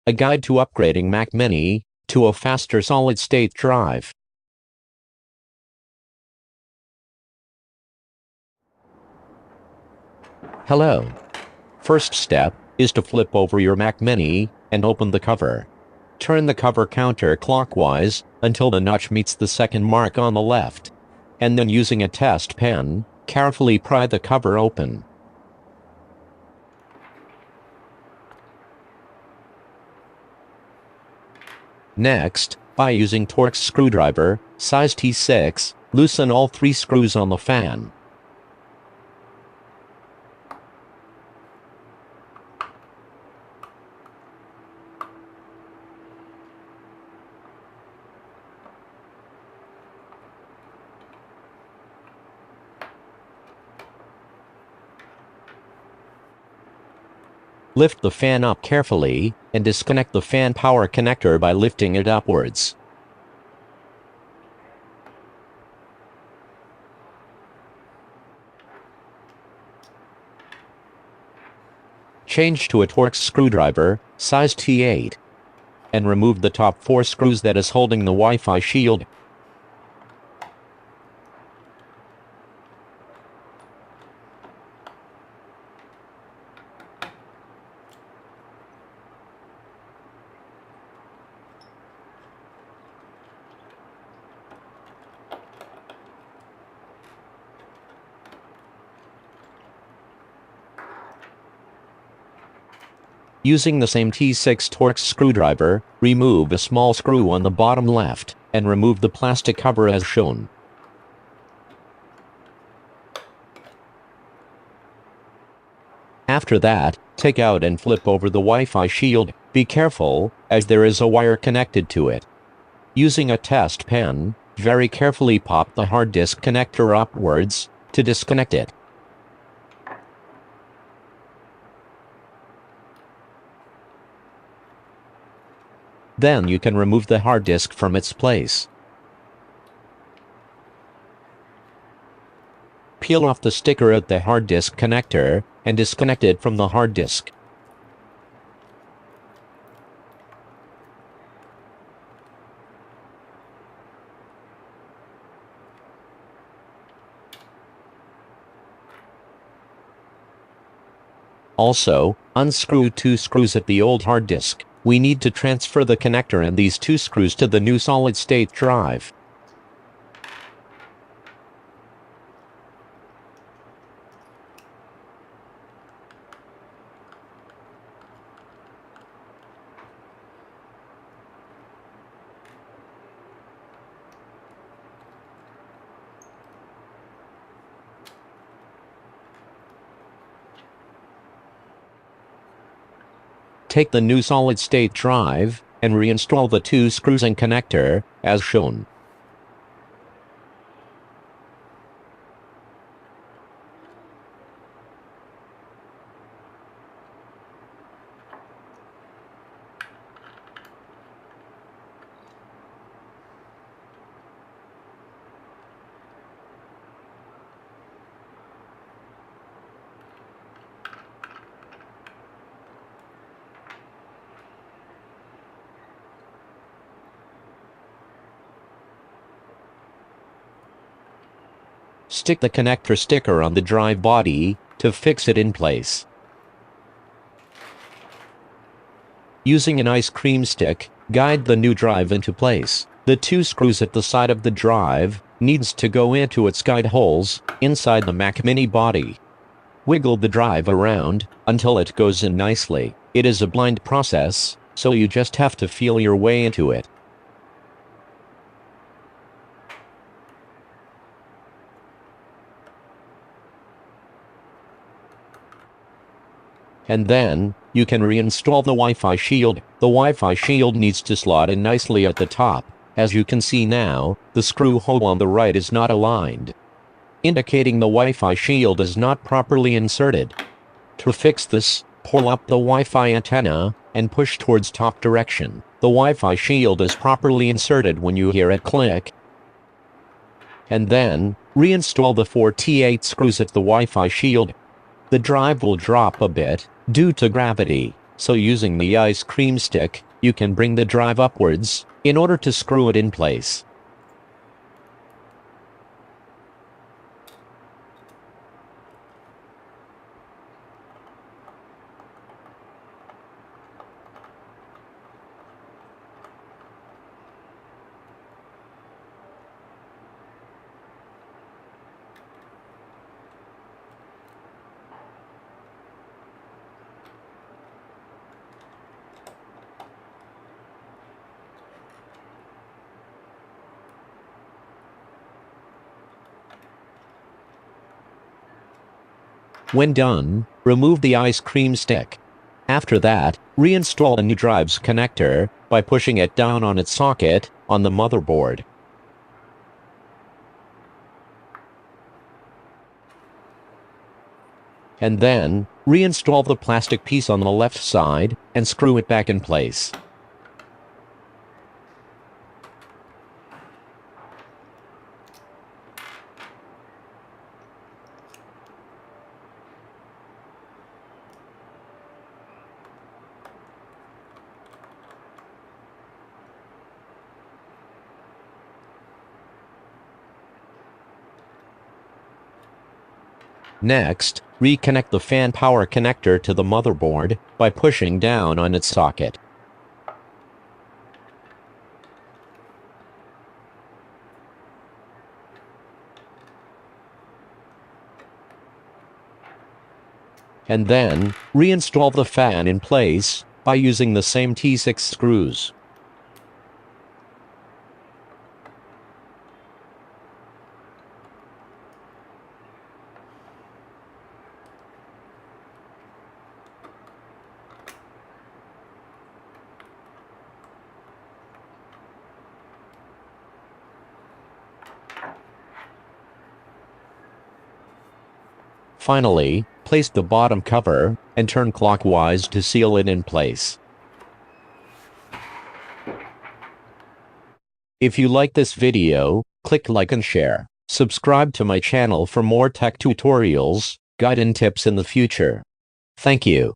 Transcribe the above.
a guide to upgrading Mac Mini to a faster solid-state drive. Hello. First step is to flip over your Mac Mini and open the cover. Turn the cover counterclockwise until the notch meets the second mark on the left, and then using a test pen, carefully pry the cover open. Next, by using Torx Screwdriver, size T6, loosen all 3 screws on the fan. Lift the fan up carefully, and disconnect the fan power connector by lifting it upwards. Change to a Torx screwdriver, size T8, and remove the top 4 screws that is holding the Wi-Fi shield. Using the same T6 Torx screwdriver, remove a small screw on the bottom left, and remove the plastic cover as shown. After that, take out and flip over the Wi-Fi shield. Be careful, as there is a wire connected to it. Using a test pen, very carefully pop the hard disk connector upwards to disconnect it. Then you can remove the hard disk from its place. Peel off the sticker at the hard disk connector and disconnect it from the hard disk. Also, unscrew 2 screws at the old hard disk. We need to transfer the connector and these 2 screws to the new solid-state drive. Take the new solid-state drive and reinstall the 2 screws and connector, as shown. Stick the connector sticker on the drive body to fix it in place. Using an ice cream stick, guide the new drive into place. The 2 screws at the side of the drive needs to go into its guide holes inside the Mac Mini body. Wiggle the drive around until it goes in nicely. It is a blind process, so you just have to feel your way into it. And then, you can reinstall the Wi-Fi shield. The Wi-Fi shield needs to slot in nicely at the top. As you can see now, the screw hole on the right is not aligned, indicating the Wi-Fi shield is not properly inserted. To fix this, pull up the Wi-Fi antenna and push towards top direction. The Wi-Fi shield is properly inserted when you hear it click. And then, reinstall the 4 T8 screws at the Wi-Fi shield. The drive will drop a bit due to gravity. so using the ice cream stick, you can bring the drive upwards in order to screw it in place. When done, remove the ice cream stick. After that, reinstall a new drive's connector by pushing it down on its socket on the motherboard. And then, reinstall the plastic piece on the left side and screw it back in place. Next, reconnect the fan power connector to the motherboard by pushing down on its socket. And then, reinstall the fan in place by using the same T6 screws. Finally, place the bottom cover and turn clockwise to seal it in place. If you like this video, click like and share. Subscribe to my channel for more tech tutorials, guide and tips in the future. Thank you.